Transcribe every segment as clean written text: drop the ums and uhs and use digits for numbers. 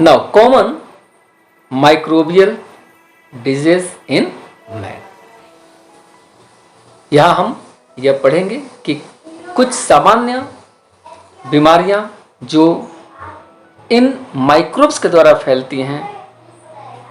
Now common microbial disease in man. यहां हम यह पढ़ेंगे कि कुछ सामान्य बीमारियां जो इन माइक्रोब्स के द्वारा फैलती हैं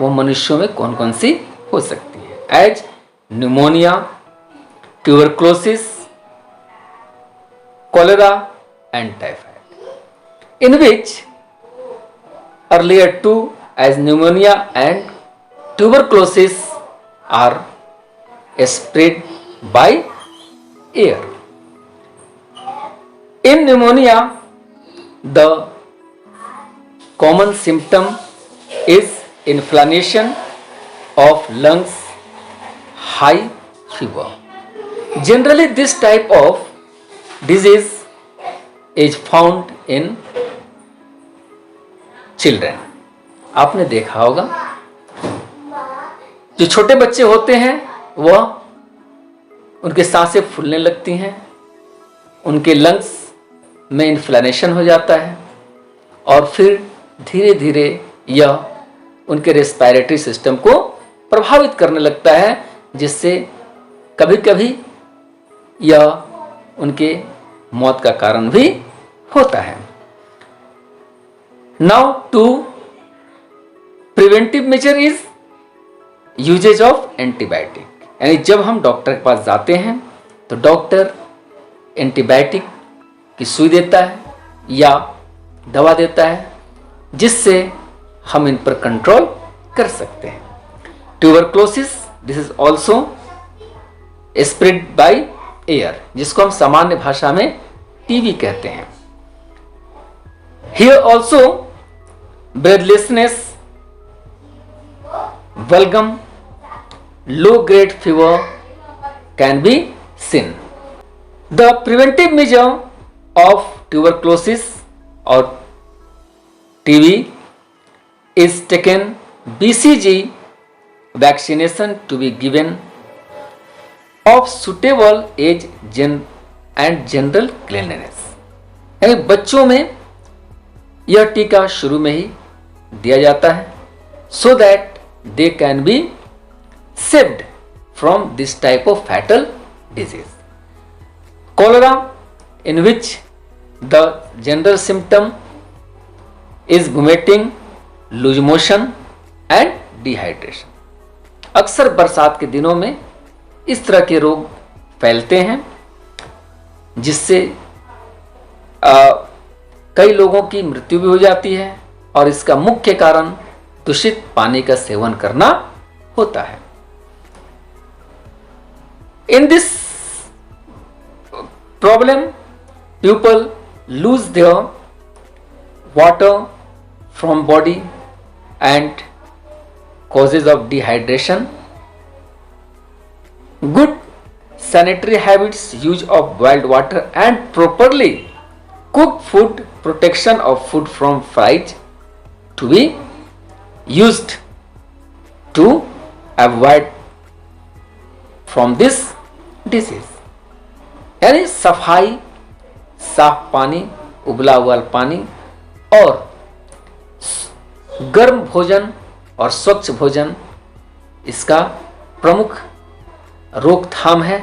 वो मनुष्यों में कौन कौन सी हो सकती है। As pneumonia, tuberculosis, cholera and typhoid, in which earlier two as pneumonia and tuberculosis are spread by air. In pneumonia, the common symptom is inflammation of lungs, high fever. Generally, this type of disease is found in children. आपने देखा होगा जो छोटे बच्चे होते हैं वह उनके सांसें फूलने लगती हैं, उनके लंग्स में इन्फ्लेमेशन हो जाता है और फिर धीरे धीरे यह उनके रेस्पिरेटरी सिस्टम को प्रभावित करने लगता है, जिससे कभी कभी यह उनके मौत का कारण भी होता है। Now to preventive measure is usages of antibiotic, यानी जब हम डॉक्टर के पास जाते हैं तो डॉक्टर एंटीबायोटिक की सुई देता है या दवा देता है जिससे हम इन पर कंट्रोल कर सकते हैं। Tuberculosis, this is also spread by air, जिसको हम सामान्य भाषा में टीबी कहते हैं। हियर ऑल्सो ब्रेथलेसनेस, बलगम, low grade fever can be seen. The preventive measure of tuberculosis और TB is taken BCG vaccination to be given of suitable age and general cleanliness। यानी बच्चों में यह टीका शुरू में ही दिया जाता है so that they can be saved from this type of fatal disease। Cholera, in which the general symptom is vomiting, loose motion and dehydration. अक्सर बरसात के दिनों में इस तरह के रोग फैलते हैं जिससे कई लोगों की मृत्यु भी हो जाती है और इसका मुख्य कारण दूषित पानी का सेवन करना होता है। In this problem people lose their water from body and causes of dehydration. Good sanitary habits, use of boiled water and properly cooked food, protection of food from flies to be used to avoid from this disease। यानी सफाई, साफ पानी, उबला हुआ पानी और गर्म भोजन और स्वच्छ भोजन इसका प्रमुख रोकथाम है।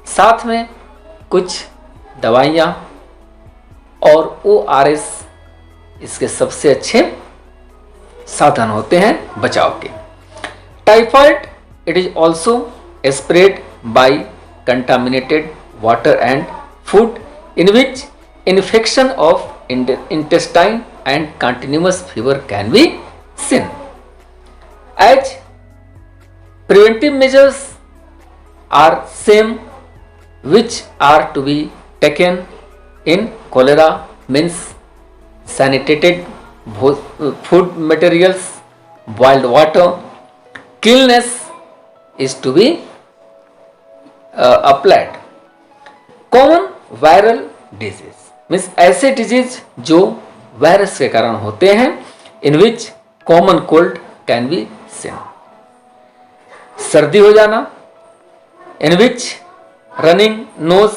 साथ में कुछ दवाइयाँ और ORS इसके सबसे अच्छे साधन होते हैं बचाव के। Typhoid, it is also spread by contaminated water and food in which infection of intestine and continuous fever can be seen। As preventive measures are same which are to be taken in cholera, means sanitated food materials, boiled water, cleanliness is to be applied। Common viral disease means ऐसे disease जो वायरस के कारण होते हैं, in which common cold can be seen. सर्दी हो जाना, in which running nose,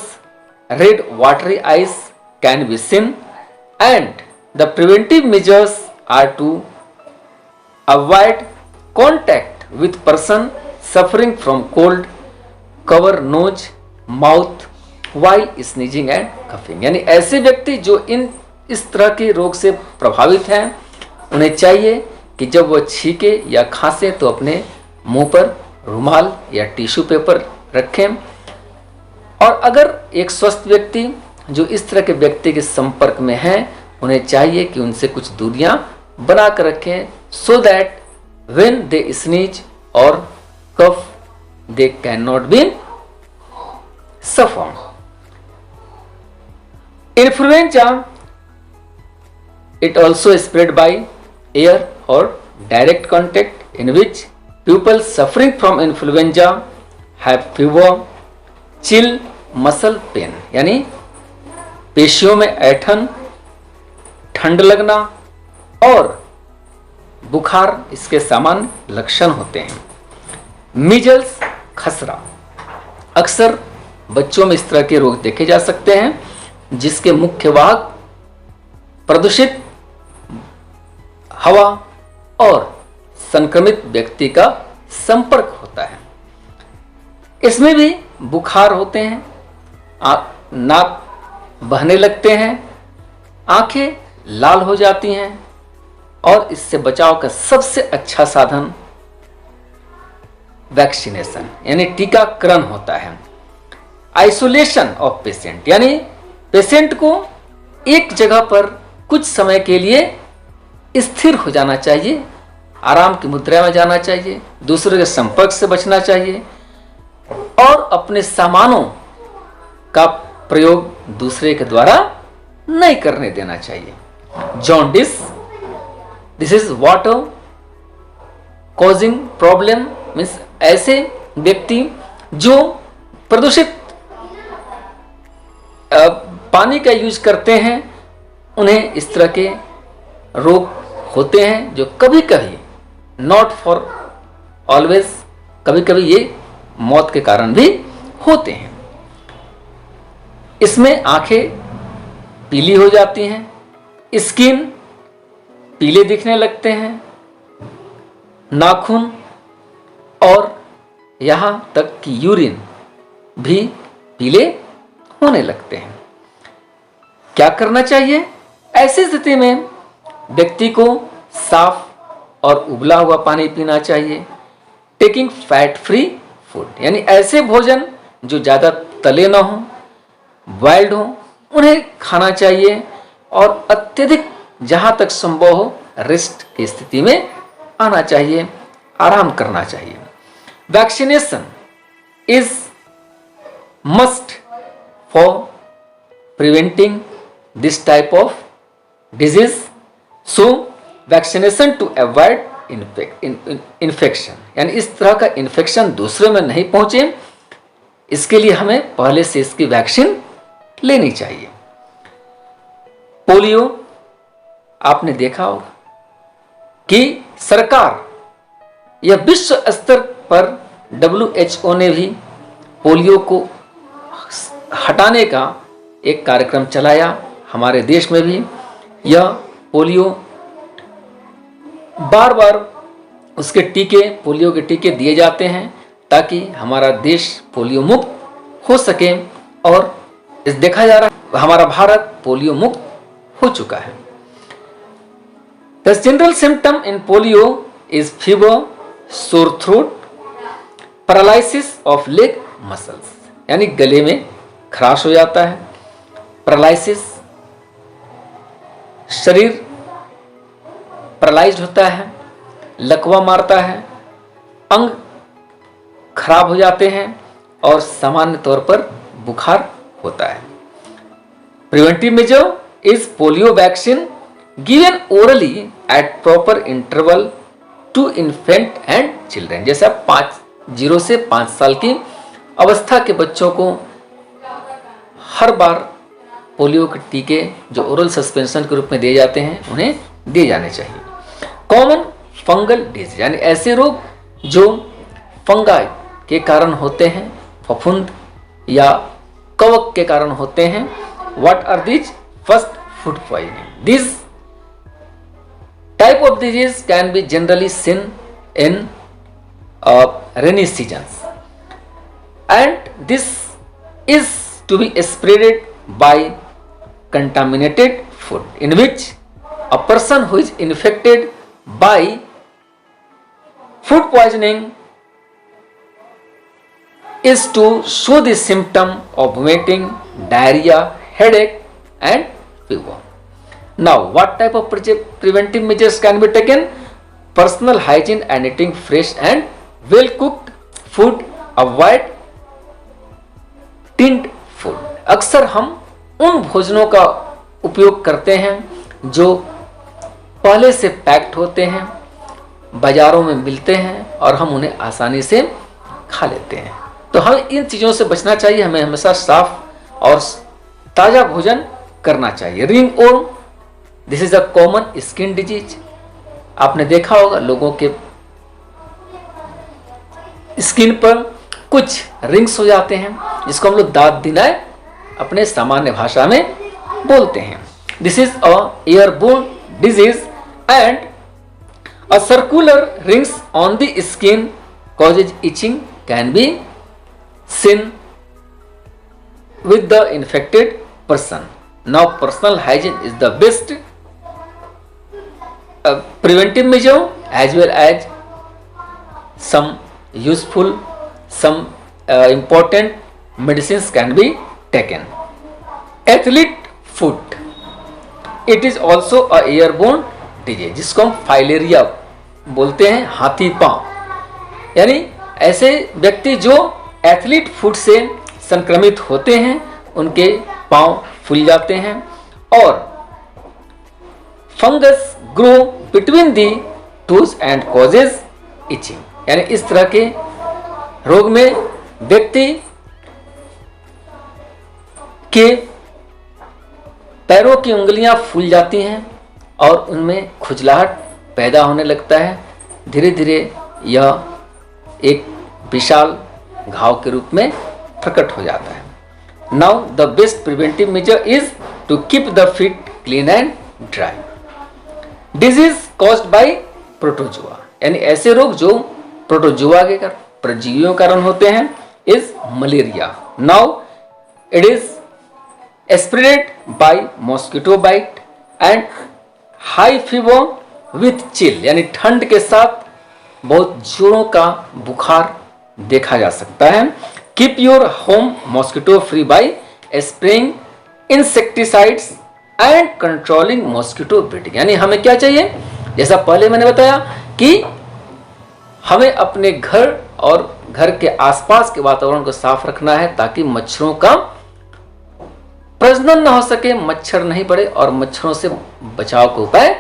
red watery eyes can be seen, and the preventive measures are to avoid contact with person suffering from cold, cover nose mouth while sneezing and coughing. यानी ऐसे व्यक्ति जो इस तरह के रोग से प्रभावित हैं, उन्हें चाहिए कि जब वह छींके या खांसे तो अपने मुंह पर रुमाल या टिश्यू पेपर रखें। और अगर एक स्वस्थ व्यक्ति जो इस तरह के व्यक्ति के संपर्क में हैं, उन्हें चाहिए कि उनसे कुछ दूरियां बना कर रखें, so that when they sneeze और cough they can not be suffer. Influenza it also spread by air or direct contact in which people suffering from influenza have fever, chill, muscle pain। यानी पेशियों में ऐंठन, ठंड लगना और बुखार इसके सामान्य लक्षण होते हैं। मीजल्स, खसरा, अक्सर बच्चों में इस तरह के रोग देखे जा सकते हैं, जिसके मुख्य वाहक प्रदूषित हवा और संक्रमित व्यक्ति का संपर्क होता है। इसमें भी बुखार होते हैं, नाक बहने लगते हैं, आंखें लाल हो जाती हैं, और इससे बचाव का सबसे अच्छा साधन वैक्सीनेशन यानी टीकाकरण होता है। आइसोलेशन ऑफ पेशेंट, यानी पेशेंट को एक जगह पर कुछ समय के लिए स्थिर हो जाना चाहिए, आराम की मुद्रा में जाना चाहिए, दूसरे के संपर्क से बचना चाहिए और अपने सामानों का प्रयोग दूसरे के द्वारा नहीं करने देना चाहिए। Jaundice, this is water causing problem, means ऐसे व्यक्ति जो प्रदूषित पानी का यूज करते हैं, उन्हें इस तरह के रोग होते हैं जो कभी कभी, नॉट फॉर ऑलवेज, कभी कभी ये मौत के कारण भी होते हैं। इसमें आंखें पीली हो जाती हैं, स्किन पीले दिखने लगते हैं, नाखून और यहां तक कि यूरिन भी पीले होने लगते हैं। क्या करना चाहिए? ऐसी स्थिति में व्यक्ति को साफ और उबला हुआ पानी पीना चाहिए। टेकिंग फैट फ्री फूड, यानी ऐसे भोजन जो ज़्यादा तले ना हो, बॉइल्ड हो, उन्हें खाना चाहिए और अत्यधिक जहाँ तक संभव हो रेस्ट की स्थिति में आना चाहिए, आराम करना चाहिए। Vaccination is must for preventing this type of disease, so vaccination to avoid infection, यानी इस तरह का इन्फेक्शन दूसरे में नहीं पहुंचे, इसके लिए हमें पहले से इसकी वैक्सीन लेनी चाहिए। पोलियो, आपने देखा होगा कि सरकार या विश्व स्तर पर WHO ने भी पोलियो को हटाने का एक कार्यक्रम चलाया। हमारे देश में भी यह पोलियो बार बार उसके टीके, पोलियो के टीके दिए जाते हैं ताकि हमारा देश पोलियो मुक्त हो सके, और इस देखा जा रहा है हमारा भारत पोलियो मुक्त हो चुका है। The general symptom in polio is fever, sore throat, paralysis of leg muscles, यानी गले में खराश हो जाता है, पैरालिसिस, शरीर पैरालाइज्ड होता है, लकवा मारता है, अंग खराब हो जाते हैं और सामान्य तौर पर बुखार होता है। Preventive measure is polio vaccine given orally at proper interval to infant and children, जैसे 0 से 5 साल की अवस्था के बच्चों को हर बार पोलियो के टीके जो ओरल सस्पेंशन के रूप में दिए जाते हैं उन्हें दिए जाने चाहिए। कॉमन फंगल डिजीज, यानी ऐसे रोग जो फंगाई के कारण होते हैं, फफूंद या कवक के कारण होते हैं। What are these? First, food poisoning, this Type of disease can be generally seen in rainy seasons, and this is to be spreaded by contaminated food, in which a person who is infected by food poisoning is to show the symptom of vomiting, diarrhea, headache and fever. Now, what type of preventive measures can be taken? Personal hygiene and eating fresh and well cooked food. Avoid tinned food. अक्सर हम उन भोजनों का उपयोग करते हैं जो पहले से पैक्ड होते हैं, बाजारों में मिलते हैं और हम उन्हें आसानी से खा लेते हैं। तो हमें इन चीज़ों से बचना चाहिए। हमें हमेशा साफ और ताज़ा भोजन करना चाहिए। Ringworm, this is a common skin disease. आपने देखा होगा लोगों के स्किन पर कुछ रिंग्स हो जाते हैं, जिसको हम लोग दांत दिनाए अपने सामान्य भाषा में बोलते हैं। This is a airborne disease and a circular rings on the skin causes itching can be seen with the infected person. Now, personal hygiene is the best preventive measure, as well as some useful, some important medicines can be taken. Athlete foot, it is also a airborne disease, जिसको हम filaria बोलते हैं, हाथी पांव। यानी ऐसे व्यक्ति जो एथलीट फुट से संक्रमित होते हैं, उनके पांव फूल जाते हैं और fungus grow between the toes and causes itching. यानी इस तरह के रोग में व्यक्ति के पैरों की उंगलियां फूल जाती हैं और उनमें खुजलाहट पैदा होने लगता है। धीरे धीरे यह एक विशाल घाव के रूप में प्रकट हो जाता है। Now the best preventive measure is to keep the feet clean and dry. Disease caused by protozoa, यानी ऐसे रोग जो प्रोटोजुआ के परजीवियों के कारण होते हैं, is malaria. Now it is spread by mosquito bite and high fever with chill, यानी ठंड के साथ बहुत जोरों का बुखार देखा जा सकता है। Keep your home mosquito free bye spraying insecticides and controlling mosquito breeding. यानी हमें क्या चाहिए, जैसा पहले मैंने बताया कि हमें अपने घर और घर के आसपास के वातावरण को साफ रखना है ताकि मच्छरों का प्रजनन न हो सके, मच्छर नहीं बढ़े और मच्छरों से बचाव का उपाय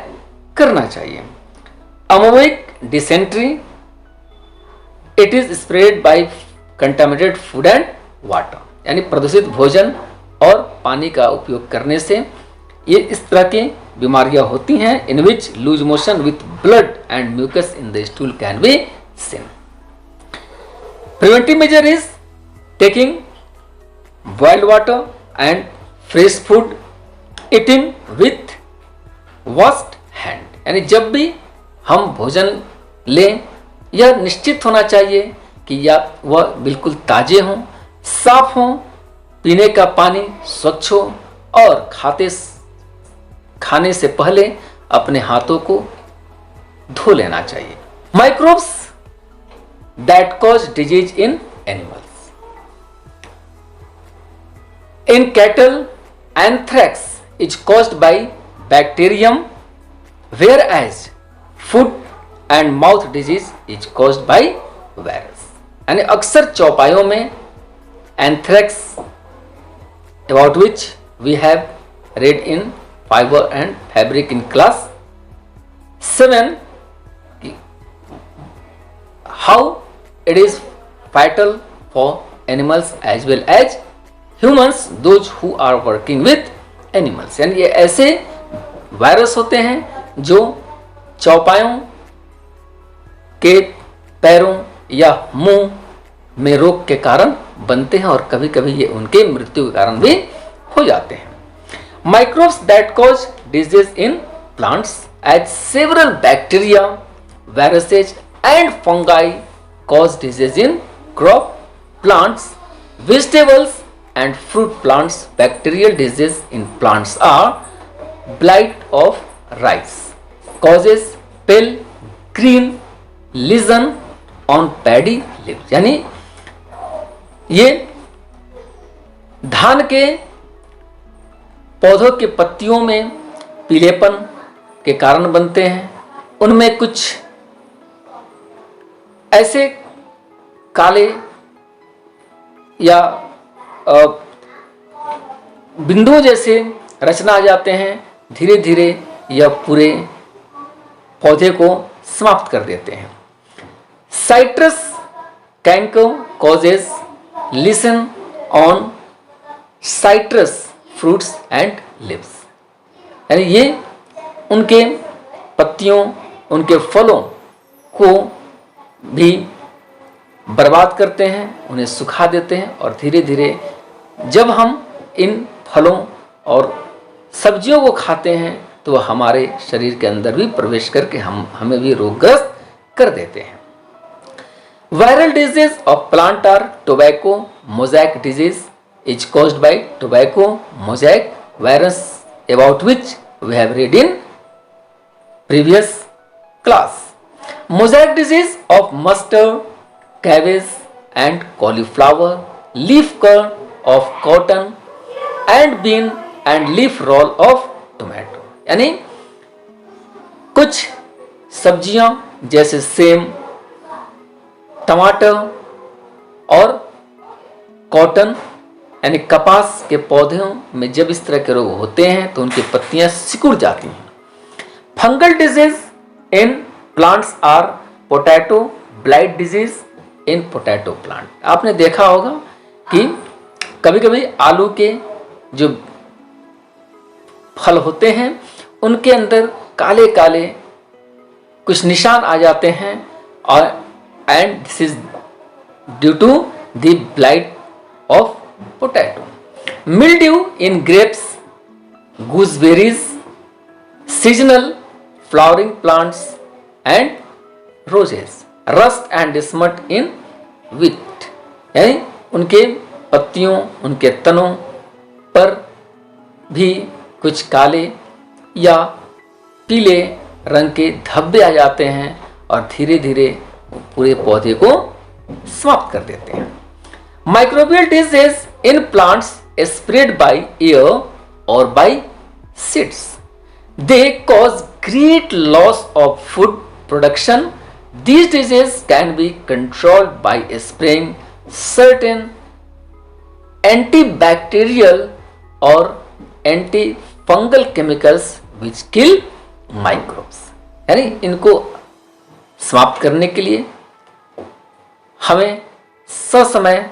करना चाहिए। Amoebic dysentery, it is spread by contaminated food and water, यानी प्रदूषित भोजन और पानी का उपयोग करने से ये इस तरह की बीमारियां होती हैं। In which loose motion with blood and mucus in the stool can be seen. Preventive measure is taking boiled water and fresh food, eating with washed hand, यानी जब भी हम भोजन लें यह निश्चित होना चाहिए कि या वह बिल्कुल ताजे हों, साफ हों, पीने का पानी स्वच्छ हो और खाने से पहले अपने हाथों को धो लेना चाहिए। Microbes that cause disease in animals. In cattle anthrax is caused by bacterium, whereas foot and mouth disease is caused by virus। यानी अक्सर चौपायों में anthrax, about which we have read in fiber and fabric in class 7, how it is fatal for animals as well as humans, those who are working with animals। यानी ये ऐसे virus होते हैं जो चौपायों के पैरों या मुंह में रोग के कारण बनते हैं और कभी कभी ये उनके मृत्यु के कारण भी हो जाते हैं। Microbes that cause disease in plants as several bacteria, viruses and fungi cause disease in crop, plants, vegetables and fruit plants. Bacterial disease in plants are blight of rice, causes pale green lesion on paddy leaves. यानी ये धान के पौधों के पत्तियों में पीलेपन के कारण बनते हैं। उनमें कुछ ऐसे काले या बिंदु जैसे रचना आ जाते हैं, धीरे धीरे यह पूरे पौधे को समाप्त कर देते हैं। Citrus canker causes लीशन on citrus fruits and leaves. यानी ये उनके पत्तियों, उनके फलों को भी बर्बाद करते हैं, उन्हें सुखा देते हैं और धीरे धीरे जब हम इन फलों और सब्जियों को खाते हैं तो वह हमारे शरीर के अंदर भी प्रवेश करके हमें भी रोगग्रस्त कर देते हैं। Viral disease of plant are tobacco mosaic disease is caused by tobacco mosaic virus, about which we have read in previous class. Mosaic disease of mustard, cabbage and cauliflower, leaf curl of cotton and bean and leaf roll of tomato. यानी कुछ सब्जियां जैसे same, टमाटर और cotton यानी कपास के पौधों में जब इस तरह के रोग होते हैं तो उनकी पत्तियां सिकुड़ जाती हैं। Fungal disease in plants are potato blight disease in potato plant. आपने देखा होगा कि कभी कभी आलू के जो फल होते हैं उनके अंदर काले काले कुछ निशान आ जाते हैं और and this is due to the blight of potato. Mildew in grapes, gooseberries, seasonal flowering plants and roses. Rust and smut in wheat. यानी उनके पत्तियों, उनके तनों पर भी कुछ काले या पीले रंग के धब्बे आ जाते हैं और धीरे धीरे पूरे पौधे को समाप्त कर देते हैं। Microbial disease in plants is spread by air or by seeds. They cause great loss of food production. These diseases can be controlled by spraying certain antibacterial or antifungal chemicals which kill microbes. यानी इनको समाप्त करने के लिए हमें ससमय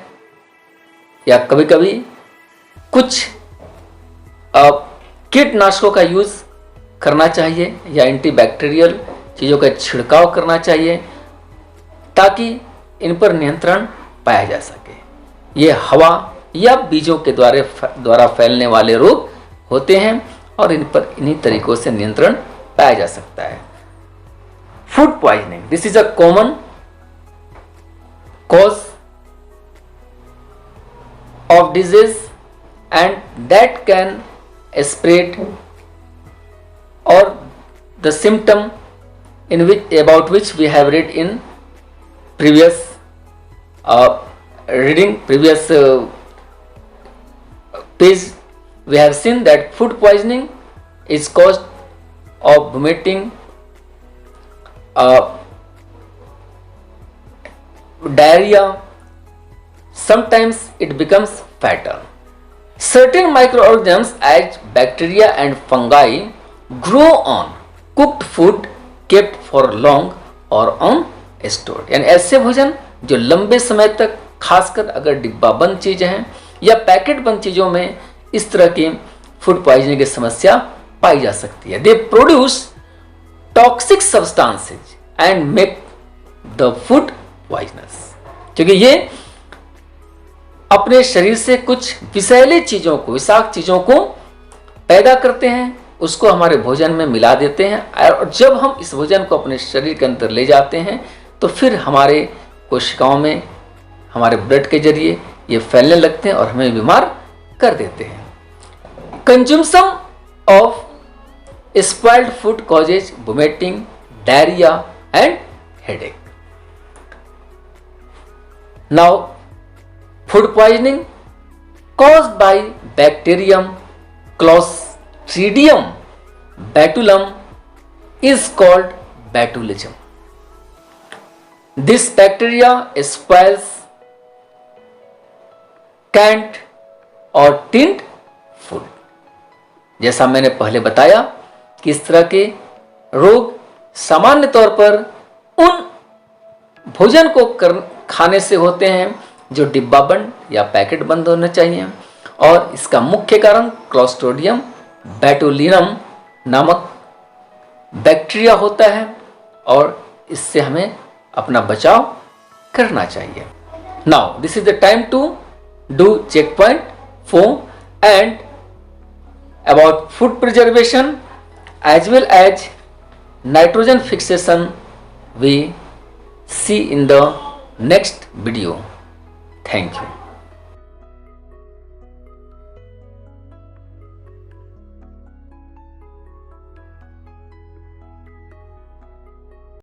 या कभी कभी कुछ कीटनाशकों का यूज करना चाहिए या एंटीबैक्टीरियल चीज़ों का छिड़काव करना चाहिए ताकि इन पर नियंत्रण पाया जा सके। ये हवा या बीजों के द्वारा फैलने वाले रोग होते हैं और इन पर इन्हीं तरीकों से नियंत्रण पाया जा सकता है। Food poisoning, this is a common cause of disease and that can spread or the symptom in which about which we have read in previous page. We have seen that food poisoning is caused of vomiting, diarrhea. Sometimes it becomes fatal. Certain microorganisms as bacteria and fungi grow on cooked food kept for long or on stored. यानी ऐसे भोजन जो लंबे समय तक, खासकर अगर डिब्बा बंद चीजें हैं या पैकेट बंद चीजों में इस तरह की फूड पॉइजनिंग की समस्या पाई जा सकती है। They produce toxic substances and make the food poisonous. क्योंकि ये अपने शरीर से कुछ विषैले चीजों को, विषाक्त चीजों को पैदा करते हैं उसको हमारे भोजन में मिला देते हैं और जब हम इस भोजन को अपने शरीर के अंदर ले जाते हैं तो फिर हमारे कोशिकाओं में हमारे ब्लड के जरिए ये फैलने लगते हैं और हमें बीमार कर देते हैं। Consumption of spoiled food causes vomiting, diarrhoea and headache. Now food poisoning caused by bacterium Clostridium botulinum is called botulism. This bacteria spoils canned or tinned food. जैसा मैंने पहले बताया कि इस तरह के रोग सामान्य तौर पर उन भोजन को खाने से होते हैं जो डिब्बा बंद या पैकेट बंद होना चाहिए और इसका मुख्य कारण क्लोस्ट्रिडियम बोटुलिनम नामक बैक्टीरिया होता है और इससे हमें अपना बचाव करना चाहिए। Now this is the time to do check point from and about food preservation as well as nitrogen fixation we see in the next video. Thank you.